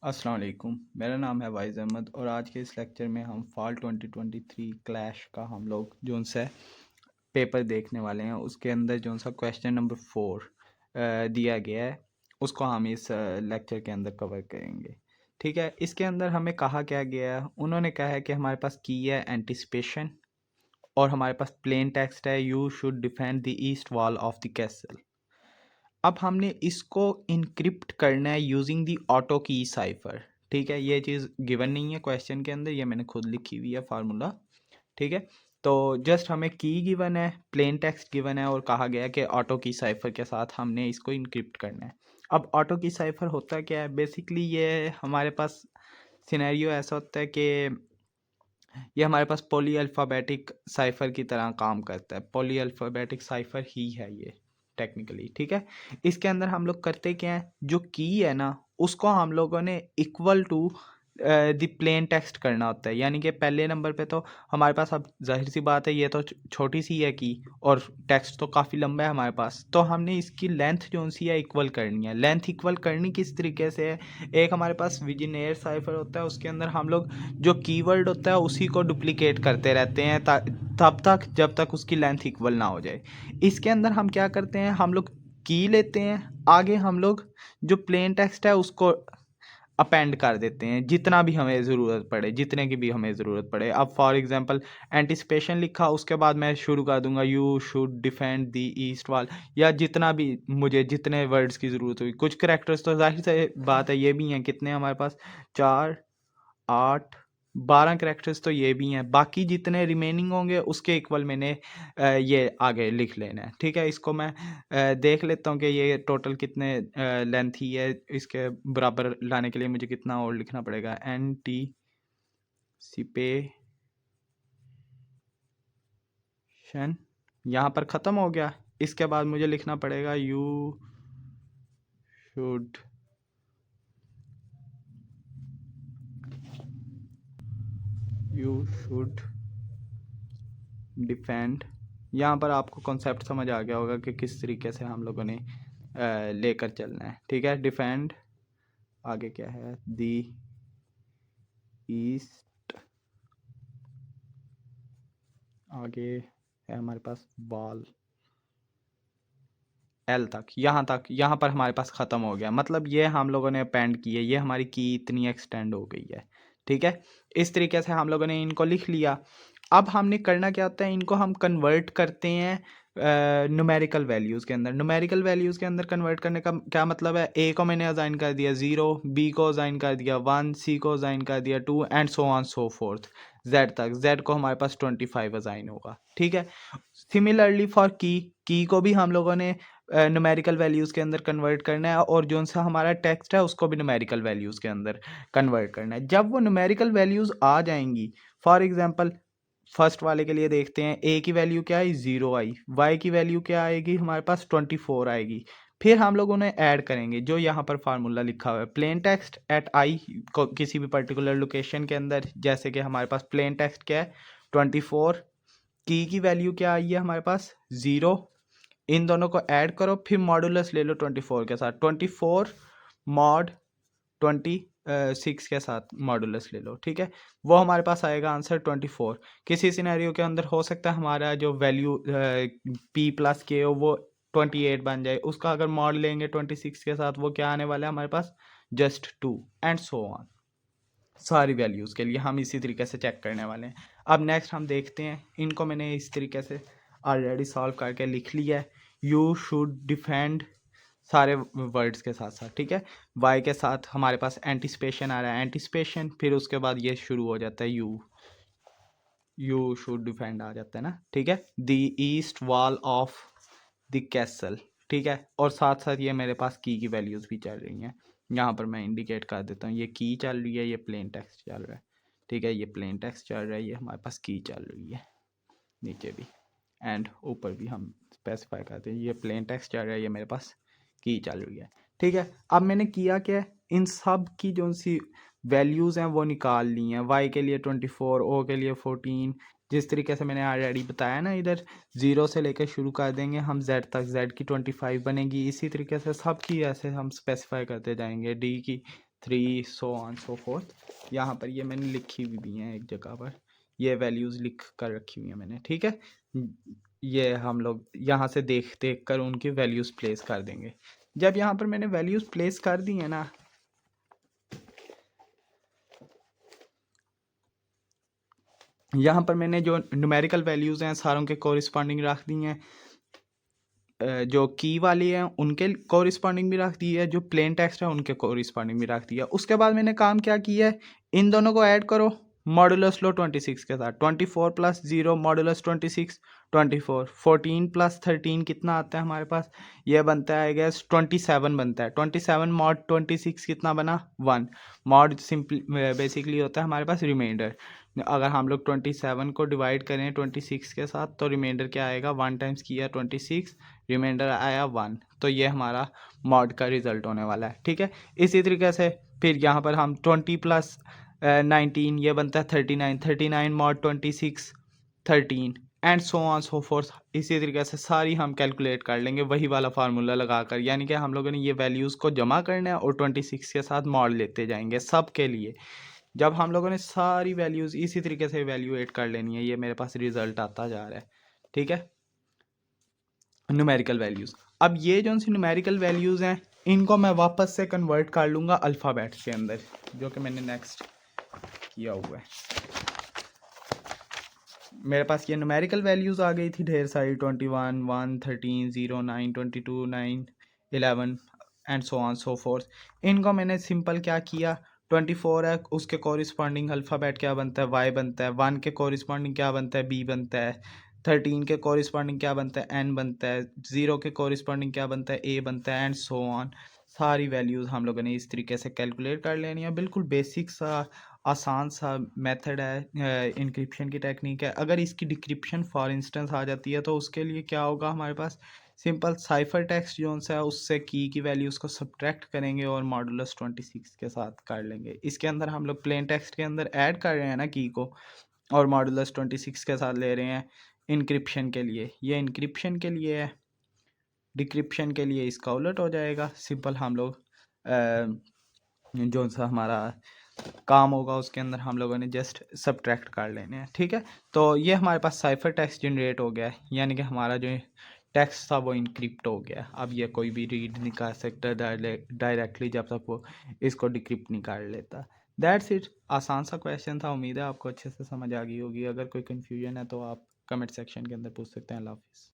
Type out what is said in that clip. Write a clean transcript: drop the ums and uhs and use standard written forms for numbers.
अस्सलाम वालेकुम। मेरा नाम है वाइज़ अहमद और आज के इस लेक्चर में हम फॉल 2023 क्लैश का हम लोग जो सा पेपर देखने वाले हैं। उसके अंदर जो सा क्वेश्चन नंबर 4 दिया गया है, उसको हम इस लेक्चर के अंदर कवर करेंगे। ठीक है, इसके अंदर हमें कहा क्या गया है, उन्होंने कहा है कि हमारे पास की है एंटिसिपेशन और हमारे पास प्लेन टेक्स्ट है you should defend the east wall of the castle. अब हमने इसको इनक्रिप्ट करना है यूजिंग दी ऑटो की साइफर। ठीक है, ये चीज़ गिवन नहीं है क्वेश्चन के अंदर, ये मैंने खुद लिखी हुई है फार्मूला। ठीक है, तो जस्ट हमें की गिवन है, प्लेन टेक्स्ट गिवन है और कहा गया है कि ऑटो की साइफर के साथ हमने इसको इनक्रिप्ट करना है। अब ऑटो की साइफर होता क्या है, बेसिकली ये हमारे पास सिनेरियो ऐसा होता है कि ये हमारे पास पॉली अल्फ़ाबेटिक साइफ़र की तरह काम करता है। पॉली अल्फ़ाबेटिक साइफ़र ही है ये टेक्निकली। ठीक है, इसके अंदर हम लोग करते क्या हैं, जो की है ना उसको हम लोगों ने equal to the plain text करना होता है। यानी कि पहले नंबर पे तो हमारे पास, अब जाहिर सी बात है ये तो छोटी सी है की और टेक्स्ट तो काफ़ी लंबा है हमारे पास, तो हमने इसकी लेंथ जो सी है इक्वल करनी है। लेंथ इक्वल करनी किस तरीके से है, एक हमारे पास विजिनेयर साइफ़र होता है, उसके अंदर हम लोग जो कीवर्ड होता है उसी को डुप्लीकेट करते रहते हैं तब तक जब तक उसकी लेंथ इक्वल ना हो जाए। इसके अंदर हम क्या करते हैं, हम लोग की लेते हैं, आगे हम लोग जो प्लेन टेक्स्ट है उसको अपेंड कर देते हैं जितना भी हमें ज़रूरत पड़े, जितने की भी हमें ज़रूरत पड़े। अब फॉर एग्जांपल एंटिसिपेशन लिखा, उसके बाद मैं शुरू कर दूंगा you should defend the east wall, या जितना भी मुझे जितने वर्ड्स की ज़रूरत हुई। कुछ करेक्टर्स तो जाहिर सी बात है ये भी हैं, कितने हमारे पास 4 8 12 करेक्टर्स तो ये भी हैं। बाकी जितने रिमेनिंग होंगे उसके इक्वल मैंने ये आगे लिख लेना है। ठीक है, इसको मैं देख लेता हूँ कि ये टोटल कितने लेंथ ही है, इसके बराबर लाने के लिए मुझे कितना और लिखना पड़ेगा। एंटीसिपेशन यहाँ पर ख़त्म हो गया। इसके बाद मुझे लिखना पड़ेगा शुड यू शुड डिफेंड। यहाँ पर आपको कॉन्सेप्ट समझ आ गया होगा कि किस तरीके से हम लोगों ने लेकर चलना है। ठीक है, डिफेंड, आगे क्या है, दी ईस्ट, आगे है हमारे पास वॉल, एल तक, यहाँ पर हमारे पास ख़त्म हो गया। मतलब ये हम लोगों ने अपेंड की है, ये हमारी की इतनी एक्सटेंड हो गई है। ठीक है, इस तरीके से हम लोगों ने इनको लिख लिया। अब हमने करना क्या होता है, इनको हम कन्वर्ट करते हैं न्यूमेरिकल वैल्यूज़ के अंदर। न्यूमेरिकल वैल्यूज़ के अंदर कन्वर्ट करने का क्या मतलब है, ए को मैंने असाइन कर दिया 0, बी को असाइन कर दिया 1, सी को असाइन कर दिया 2 and so on so fourth Z तक। जेड को हमारे पास 25 असाइन होगा। ठीक है, सिमिलरली फॉर की को भी हम लोगों ने न्यूमेरिकल वैल्यूज़ के अंदर कन्वर्ट करना है और जो सा हमारा टेक्स्ट है उसको भी न्यूमेरिकल वैल्यूज़ के अंदर कन्वर्ट करना है। जब वो न्यूमेरिकल वैल्यूज़ आ जाएंगी, फॉर एग्जांपल फर्स्ट वाले के लिए देखते हैं, ए की वैल्यू क्या आई 0 आई, वाई की वैल्यू क्या आएगी हमारे पास 24 आएगी। फिर हम लोग उन्हें ऐड करेंगे जो यहाँ पर फार्मूला लिखा हुआ है, प्लेन टेक्स्ट एट आई को किसी भी पर्टिकुलर लोकेशन के अंदर, जैसे कि हमारे पास प्लेन टेक्स्ट क्या है 24, की वैल्यू क्या आई है हमारे पास 0, इन दोनों को ऐड करो, फिर मॉडुलस ले लो 24 के साथ, 24 मॉड 26 के साथ मॉडुलस ले लो। ठीक है, वो हमारे पास आएगा आंसर 24। किसी सिनेरियो के अंदर हो सकता है हमारा जो वैल्यू p प्लस के हो वो 28 बन जाए, उसका अगर मॉड लेंगे 26 के साथ वो क्या आने वाला है हमारे पास जस्ट 2 एंड सो ऑन। सारी वैल्यूज़ के लिए हम इसी तरीके से चेक करने वाले हैं। अब नेक्स्ट हम देखते हैं, इनको मैंने इस तरीके से ऑलरेडी सॉल्व करके लिख लिया है। यू शुड डिफेंड सारे वर्ड्स के साथ साथ। ठीक है, वाई के साथ हमारे पास एंटिसिपेशन आ रहा है, एंटिसिपेशन, फिर उसके बाद ये शुरू हो जाता है यू शुड डिफेंड आ जाता है ना। ठीक है, the east wall of the castle. ठीक है, और साथ साथ ये मेरे पास की वैल्यूज़ भी चल रही हैं, यहाँ पर मैं इंडिकेट कर देता हूँ, ये की चल रही है, ये प्लेन टेक्स्ट चल रहा है। ठीक है, ये प्लेन टेक्स्ट चल रहा है, ये हमारे पास की चल रही है, नीचे भी एंड ऊपर भी हम स्पेसिफाई करते हैं, ये प्लेन टेक्स्ट चल रहा है, ये मेरे पास की चल रही है। ठीक है, अब मैंने किया क्या है, इन सब की जो सी वैल्यूज़ हैं वो निकाल ली हैं। वाई के लिए 24, ओ के लिए 14, जिस तरीके से मैंने ऑलरेडी बताया ना, इधर 0 से लेकर शुरू कर देंगे हम जेड तक, जेड की 25 बनेगी। इसी तरीके से सब की ऐसे हम स्पेसिफाई करते जाएंगे, डी की 3 सो ऑन सो फोर्थ। यहाँ पर ये मैंने लिखी हुई भी हैं एक जगह पर, ये वैल्यूज़ लिख कर रखी हुई हैं मैंने, ठीक है। ये हम लोग यहाँ से देख देख कर उनकी वैल्यूज़ प्लेस कर देंगे। जब यहाँ पर मैंने वैल्यूज़ प्लेस कर दी है ना, यहाँ पर मैंने जो न्यूमेरिकल वैल्यूज़ हैं सारों के कोरिस्पॉन्डिंग रख दी हैं, जो की वाली है उनके कोरिस्पॉन्डिंग भी रख दी है, जो प्लेन टेक्स्ट है उनके कोरिस्पॉन्डिंग भी रख दिया। उसके बाद मैंने काम क्या किया है, इन दोनों को ऐड करो मॉडुलस लो 26 के साथ। 24 प्लस 0 मॉडुलस 26 24। 14 प्लस 13 कितना आता है हमारे पास, ये बनता है आई गेस 27 बनता है। 27 मॉड 26 कितना बना 1। मॉड सिंपली बेसिकली होता है हमारे पास रिमाइंडर। अगर हम लोग 27 को डिवाइड करें 26 के साथ तो रिमाइंडर क्या आएगा, 1 टाइम्स किया 26, रिमाइंडर आया 1। तो ये हमारा मॉड का रिजल्ट होने वाला है, ठीक है। इसी तरीके से फिर यहाँ पर हम 20 प्लस 19 ये बनता है 39। 39 mod 26 13 and so on so fourth. इसी तरीके से सारी हम कैलकुलेट कर लेंगे वही वाला फार्मूला लगाकर, यानी कि हम लोगों ने ये वैल्यूज़ को जमा करना है और 26 के साथ मॉड लेते जाएंगे सब के लिए। जब हम लोगों ने सारी वैल्यूज़ इसी तरीके से वैल्यूएट कर लेनी है, ये मेरे पास रिजल्ट आता जा रहा है, ठीक है, न्यूमेरिकल वैल्यूज़। अब ये जो सी न्यूमेरिकल वैल्यूज़ हैं इनको मैं वापस से कन्वर्ट कर लूँगा अल्फ़ाबेट्स के अंदर, जो कि मैंने नेक्स्ट किया हुआ है। मेरे पास ये न्यूमेरिकल वैल्यूज़ आ गई थी ढेर सारी, 21 1 13 0 9 22 9 11 and so on so fourth. इनको मैंने सिंपल क्या किया, 24 है उसके कोरिस्पॉन्डिंग अल्फ़ाबेट क्या बनता है, वाई बनता है। 1 के कोरिस्पॉन्डिंग क्या बनता है, बी बनता है। 13 के कोरिस्पॉन्डिंग क्या बनता है, एन बनता है। 0 के कोरिस्पॉन्डिंग क्या बनता है, ए बनता है एंड सो ऑन। सारी वैल्यूज़ हम लोगों ने इस तरीके से कैलकुलेट कर लेनी है। बिल्कुल बेसिक सा आसान सा मेथड है, इनक्रिप्शन की टेक्निक है। अगर इसकी डिक्रिप्शन फॉर इंस्टेंस आ जाती है तो उसके लिए क्या होगा, हमारे पास सिंपल साइफर टेक्स्ट जो है उससे की वैल्यूज़ को सब्ट्रैक्ट करेंगे और मॉडुलस 26 के साथ कर लेंगे। इसके अंदर हम लोग प्लेन टेक्स्ट के अंदर ऐड कर रहे हैं ना की को, और मॉडुलस 26 के साथ ले रहे हैं इनक्रिप्शन के लिए। ये इनक्रिप्शन के लिए है, डिक्रिप्शन के लिए इसका उलट हो जाएगा। सिंपल हम लोग जो सा हमारा काम होगा उसके अंदर हम लोगों ने जस्ट सब्ट्रैक्ट कर लेने हैं, ठीक है। तो ये हमारे पास साइफर टेक्स्ट जनरेट हो गया है, यानी कि हमारा जो टेक्स्ट था वो इनक्रिप्ट हो गया। अब ये कोई भी रीड नहीं कर सकता डायरेक्टली जब तक वो इसको डिक्रिप्ट नहीं कर लेता। That's it. आसान सा क्वेश्चन था, उम्मीद है आपको अच्छे से समझ आ गई होगी। अगर कोई कन्फ्यूजन है तो आप कमेंट सेक्शन के अंदर पूछ सकते हैं। अल्लाह हाफिज़।